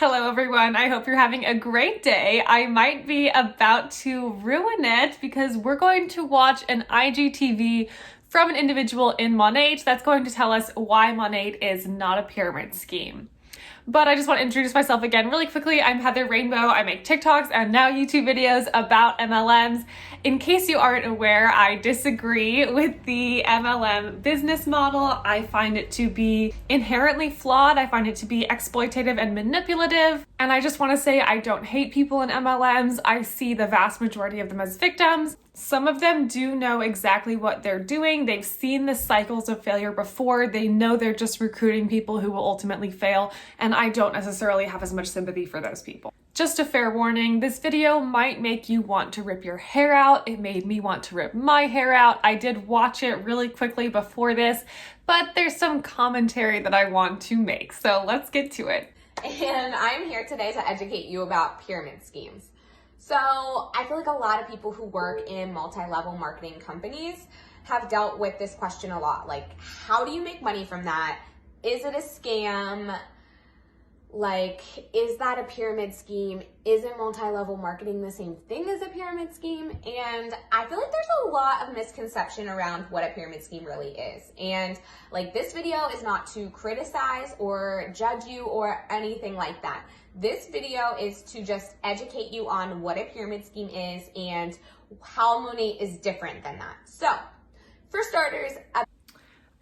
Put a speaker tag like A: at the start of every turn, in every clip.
A: Hello everyone, I hope you're having a great day. I might be about to ruin it because we're going to watch an IGTV from an individual in Monat that's going to tell us why Monat is not a pyramid scheme. But I just want to introduce myself again really quickly. I'm Heather Rainbow. I make TikToks and now YouTube videos about MLMs. In case you aren't aware, I disagree with the MLM business model. I find it to be inherently flawed. I find it to be exploitative and manipulative. And I just want to say I don't hate people in MLMs. I see the vast majority of them as victims. Some of them do know exactly what they're doing. They've seen the cycles of failure before. They know they're just recruiting people who will ultimately fail, and I don't necessarily have as much sympathy for those people. Just a fair warning, this video might make you want to rip your hair out. It made me want to rip my hair out. I did watch it really quickly before this, but there's some commentary that I want to make, so let's get to it.
B: And I'm here today to educate you about pyramid schemes. So I feel like a lot of people who work in multi-level marketing companies have dealt with this question a lot. Like, how do you make money from that? Is it a scam? Like, is that a pyramid scheme? Isn't multi-level marketing the same thing as a pyramid scheme? And I feel like there's a lot of misconception around what a pyramid scheme really is. And like, this video is not to criticize or judge you or anything like that. This video is to just educate you on what a pyramid scheme is and how Monat is different than that. So, for starters,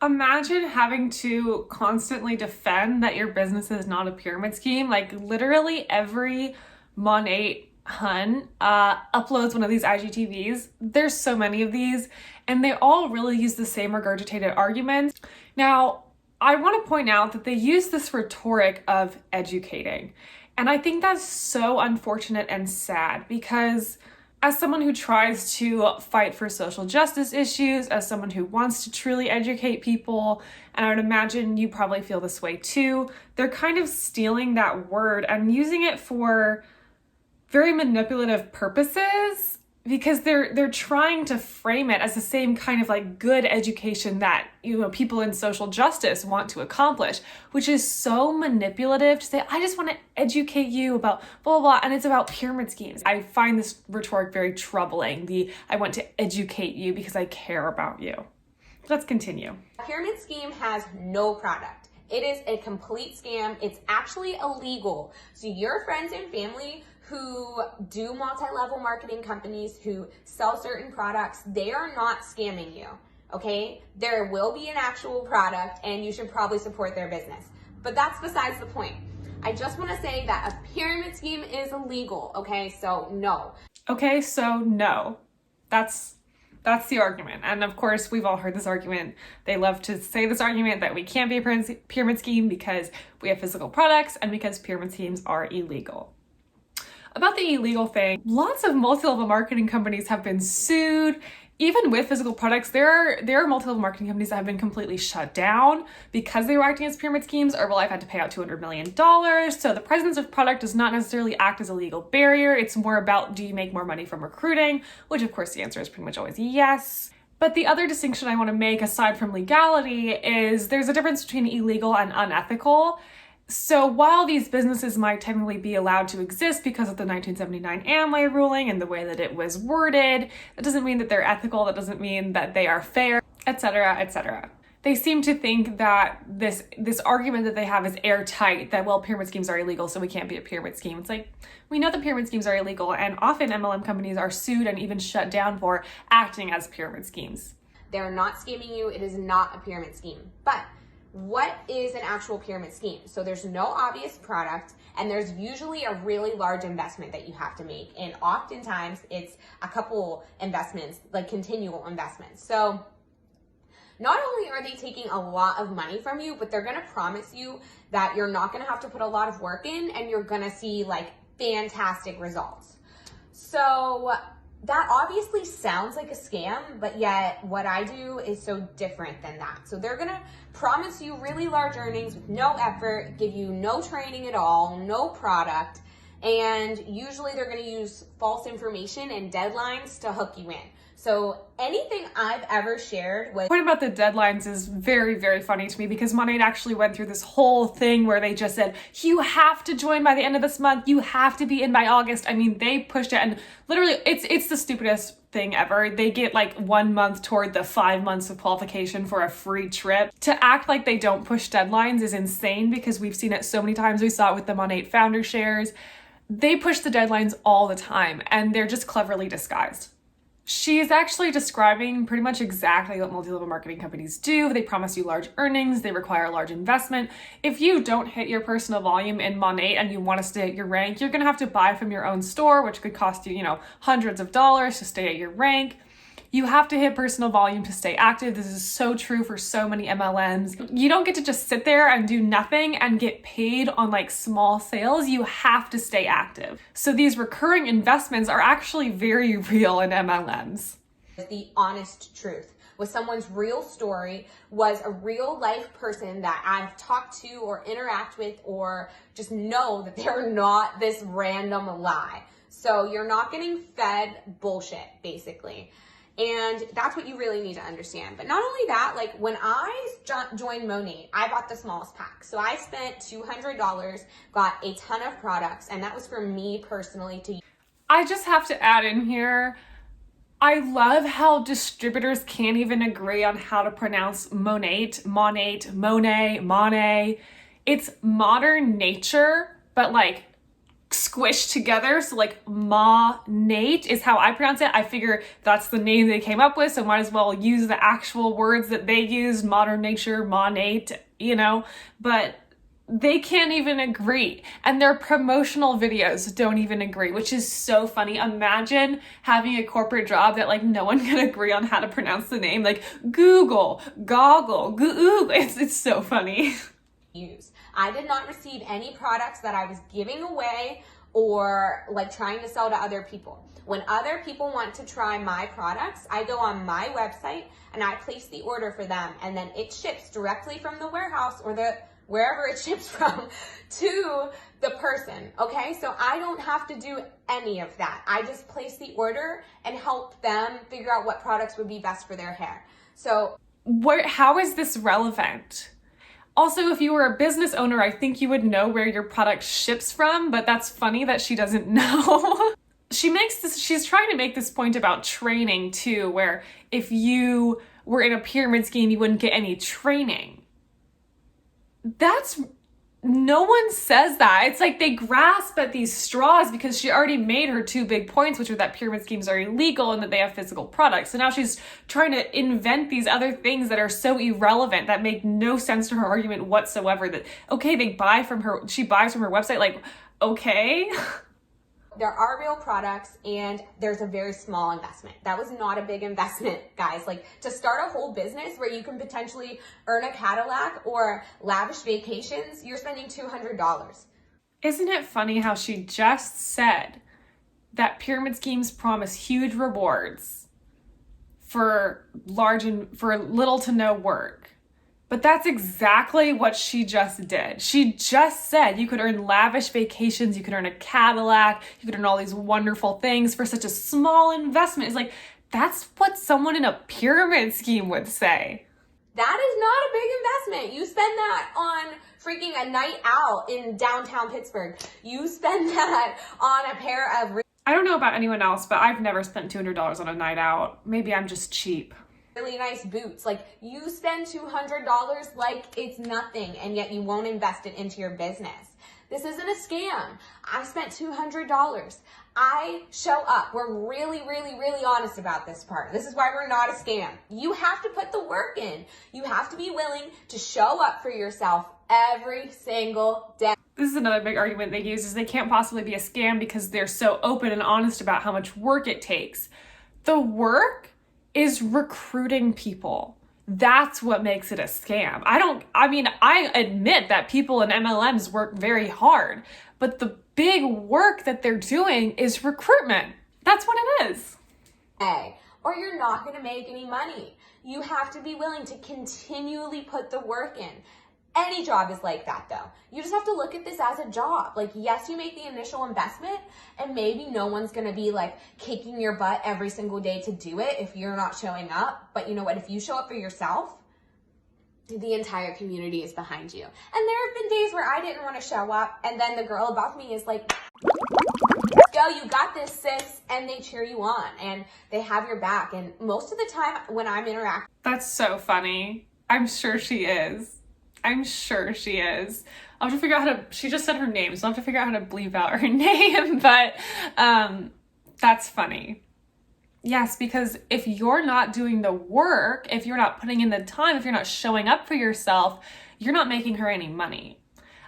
A: imagine having to constantly defend that your business is not a pyramid scheme. Like, literally every Monat hun uploads one of these IGTVs. There's so many of these, and they all really use the same regurgitated arguments. Now, I want to point out that they use this rhetoric of educating. And I think that's so unfortunate and sad because as someone who tries to fight for social justice issues, as someone who wants to truly educate people, and I would imagine you probably feel this way too, they're kind of stealing that word and using it for very manipulative purposes because they're trying to frame it as the same kind of like good education that, you know, people in social justice want to accomplish, which is so manipulative to say, I just want to educate you about blah, blah, blah, and it's about pyramid schemes. I find this rhetoric very troubling. I want to educate you because I care about you. Let's continue.
B: A pyramid scheme has no product. It is a complete scam. It's actually illegal. So your friends and family who do multi-level marketing companies, who sell certain products, they are not scamming you, okay? There will be an actual product and you should probably support their business. But that's besides the point. I just wanna say that a pyramid scheme is illegal, okay? So no.
A: Okay, so no. That's the argument. And of course, we've all heard this argument. They love to say this argument that we can't be a pyramid scheme because we have physical products and because pyramid schemes are illegal. About the illegal thing, lots of multi-level marketing companies have been sued. Even with physical products, there are multi-level marketing companies that have been completely shut down because they were acting as pyramid schemes. Herbalife had to pay out $200 million. So the presence of product does not necessarily act as a legal barrier. It's more about, do you make more money from recruiting? Which of course the answer is pretty much always yes. But the other distinction I want to make aside from legality is there's a difference between illegal and unethical. So while these businesses might technically be allowed to exist because of the 1979 Amway ruling and the way that it was worded, that doesn't mean that they're ethical, that doesn't mean that they are fair, etc., etc. They seem to think that this argument that they have is airtight, that, well, pyramid schemes are illegal, so we can't be a pyramid scheme. It's like, we know that pyramid schemes are illegal, and often MLM companies are sued and even shut down for acting as pyramid schemes.
B: They're not scamming you. It is not a pyramid scheme. But what is an actual pyramid scheme? So there's no obvious product, and there's usually a really large investment that you have to make. And oftentimes it's a couple investments, like continual investments. So not only are they taking a lot of money from you, but they're gonna promise you that you're not gonna have to put a lot of work in and you're gonna see like fantastic results. So that obviously sounds like a scam, but yet what I do is so different than that. So they're gonna promise you really large earnings with no effort, give you no training at all, no product, and usually they're gonna use false information and deadlines to hook you in. So anything I've ever shared with...
A: The point about the deadlines is very, very funny to me because Monat actually went through this whole thing where they just said, you have to join by the end of this month. You have to be in by August. I mean, they pushed it, and literally it's the stupidest thing ever. They get like 1 month toward the 5 months of qualification for a free trip. To act like they don't push deadlines is insane because we've seen it so many times. We saw it with the Monat founder shares. They push the deadlines all the time and they're just cleverly disguised. She is actually describing pretty much exactly what multi-level marketing companies do. They promise you large earnings. They require a large investment. If you don't hit your personal volume in Monat and you want to stay at your rank, you're going to have to buy from your own store, which could cost you, hundreds of dollars to stay at your rank. You have to hit personal volume to stay active. This is so true for so many MLMs. You don't get to just sit there and do nothing and get paid on like small sales. You have to stay active. So these recurring investments are actually very real in MLMs.
B: The honest truth with someone's real story, was a real life person that I've talked to or interact with, or just know that they're not this random lie. So you're not getting fed bullshit, basically. And that's what you really need to understand. But not only that, like when I joined Monat, I bought the smallest pack. So I spent $200, got a ton of products, and that was for me personally to use.
A: I just have to add in here, I love how distributors can't even agree on how to pronounce Monat, Monet. It's modern nature, but like squished together. So like Monat is how I pronounce it. I figure that's the name they came up with, so might as well use the actual words that they use, modern nature, Monat, but they can't even agree. And their promotional videos don't even agree, which is so funny. Imagine having a corporate job that like no one can agree on how to pronounce the name, like Google, Goggle, Google. It's so funny.
B: I did not receive any products that I was giving away or like trying to sell to other people. When other people want to try my products, I go on my website and I place the order for them, and then it ships directly from the warehouse or wherever it ships from to the person, okay? So I don't have to do any of that. I just place the order and help them figure out what products would be best for their hair. So
A: how is this relevant? Also, if you were a business owner, I think you would know where your product ships from, but that's funny that she doesn't know. She's trying to make this point about training too, where if you were in a pyramid scheme, you wouldn't get any training. No one says that. It's like they grasp at these straws because she already made her two big points, which are that pyramid schemes are illegal and that they have physical products. So now she's trying to invent these other things that are so irrelevant, that make no sense to her argument whatsoever. That, okay, she buys from her website, like, okay.
B: There are real products and there's a very small investment. That was not a big investment, guys. Like to start a whole business where you can potentially earn a Cadillac or lavish vacations, you're spending $200.
A: Isn't it funny how she just said that pyramid schemes promise huge rewards for little to no work? But that's exactly what she just did. She just said you could earn lavish vacations, you could earn a Cadillac, you could earn all these wonderful things for such a small investment. It's like, that's what someone in a pyramid scheme would say.
B: That is not a big investment. You spend that on freaking a night out in downtown Pittsburgh. You spend that on a pair of...
A: I don't know about anyone else, but I've never spent $200 on a night out. Maybe I'm just cheap.
B: Really nice boots. Like you spend $200 like it's nothing, and yet you won't invest it into your business. This isn't a scam. I spent $200. I show up. We're really, really, really honest about this part. This is why we're not a scam. You have to put the work in. You have to be willing to show up for yourself every single day.
A: This is another big argument they use, is they can't possibly be a scam because they're so open and honest about how much work it takes. The work is recruiting people. That's what makes it a scam. I admit that people in MLMs work very hard, but the big work that they're doing is recruitment. That's what it is.
B: Or you're not going to make any money. You have to be willing to continually put the work in. Any job is like that though. You just have to look at this as a job. Like, yes, you make the initial investment and maybe no one's gonna be like kicking your butt every single day to do it if you're not showing up. But you know what? If you show up for yourself, the entire community is behind you. And there have been days where I didn't want to show up and then the girl above me is like, go, you got this, sis, and they cheer you on and they have your back. And most of the time when I'm interacting.
A: That's so funny. I'm sure she is. I'm sure she is. I'll have to figure out how to, she just said her name, so I'll have to figure out how to bleep out her name, but that's funny. Yes, because if you're not doing the work, if you're not putting in the time, if you're not showing up for yourself, you're not making her any money.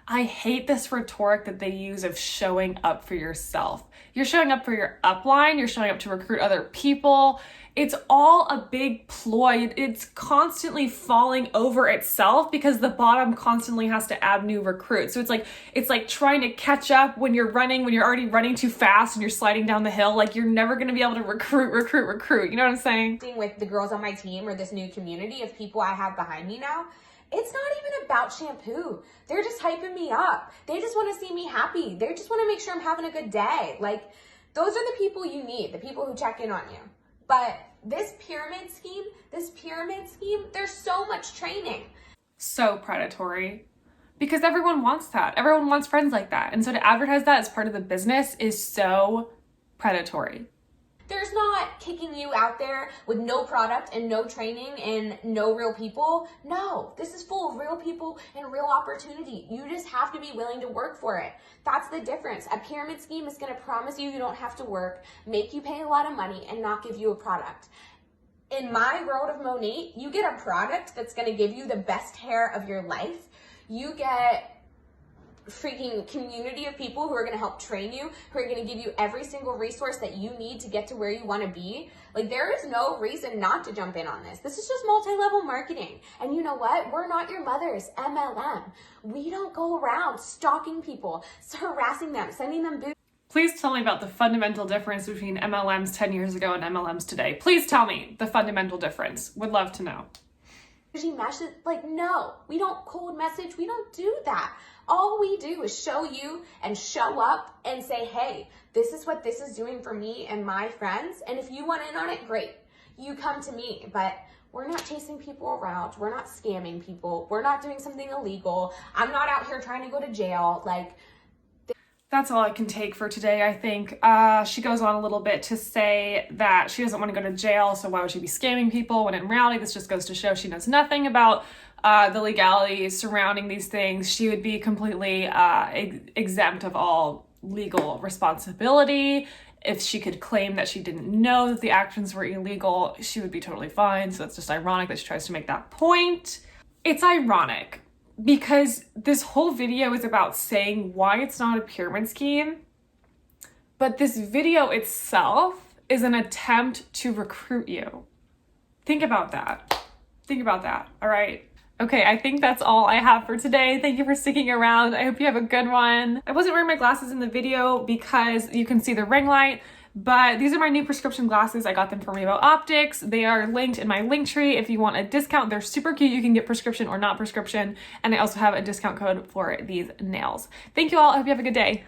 A: I hate this rhetoric that they use of showing up for yourself. You're showing up for your upline, you're showing up to recruit other people. It's all a big ploy. It's constantly falling over itself because the bottom constantly has to add new recruits. So it's like trying to catch up when you're already running too fast and you're sliding down the hill. Like, you're never going to be able to recruit. You know what I'm saying?
B: With the girls on my team or this new community of people I have behind me now, it's not even about shampoo. They're just hyping me up. They just want to see me happy. They just want to make sure I'm having a good day. Like, those are the people you need, the people who check in on you. But this pyramid scheme, there's so much training.
A: So predatory. Because everyone wants that. Everyone wants friends like that. And so to advertise that as part of the business is so predatory.
B: There's not kicking you out there with no product and no training and no real people. No, this is full of real people and real opportunity. You just have to be willing to work for it. That's the difference. A pyramid scheme is going to promise you don't have to work, make you pay a lot of money, and not give you a product. In my world of Monat, you get a product that's going to give you the best hair of your life. You get freaking community of people who are going to help train you, who are going to give you every single resource that you need to get to where you want to be. Like, there is no reason not to jump in on this. This is just multi-level marketing. And you know what? We're not your mother's MLM. We don't go around stalking people, harassing them, sending them boots.
A: Please tell me about the fundamental difference between MLMs 10 years ago and MLMs today. Please tell me the fundamental difference. Would love to know.
B: Message, like, no, we don't cold message. We don't do that. All we do is show you and show up and say, hey, this is what this is doing for me and my friends. And if you want in on it, great. You come to me. But we're not chasing people around. We're not scamming people. We're not doing something illegal. I'm not out here trying to go to jail. Like,
A: that's all I can take for today, I think. She goes on a little bit to say that she doesn't want to go to jail, so why would she be scamming people? When in reality, this just goes to show she knows nothing about the legalities surrounding these things. She would be completely exempt of all legal responsibility. If she could claim that she didn't know that the actions were illegal, she would be totally fine. So it's just ironic that she tries to make that point. It's ironic because this whole video is about saying why it's not a pyramid scheme, but this video itself is an attempt to recruit you. Think about that. Think about that, all right? Okay, I think that's all I have for today. Thank you for sticking around. I hope you have a good one. I wasn't wearing my glasses in the video because you can see the ring light, but these are my new prescription glasses. I got them from RevoOptics. They are linked in my link tree. If you want a discount, they're super cute. You can get prescription or not prescription. And I also have a discount code for these nails. Thank you all. I hope you have a good day.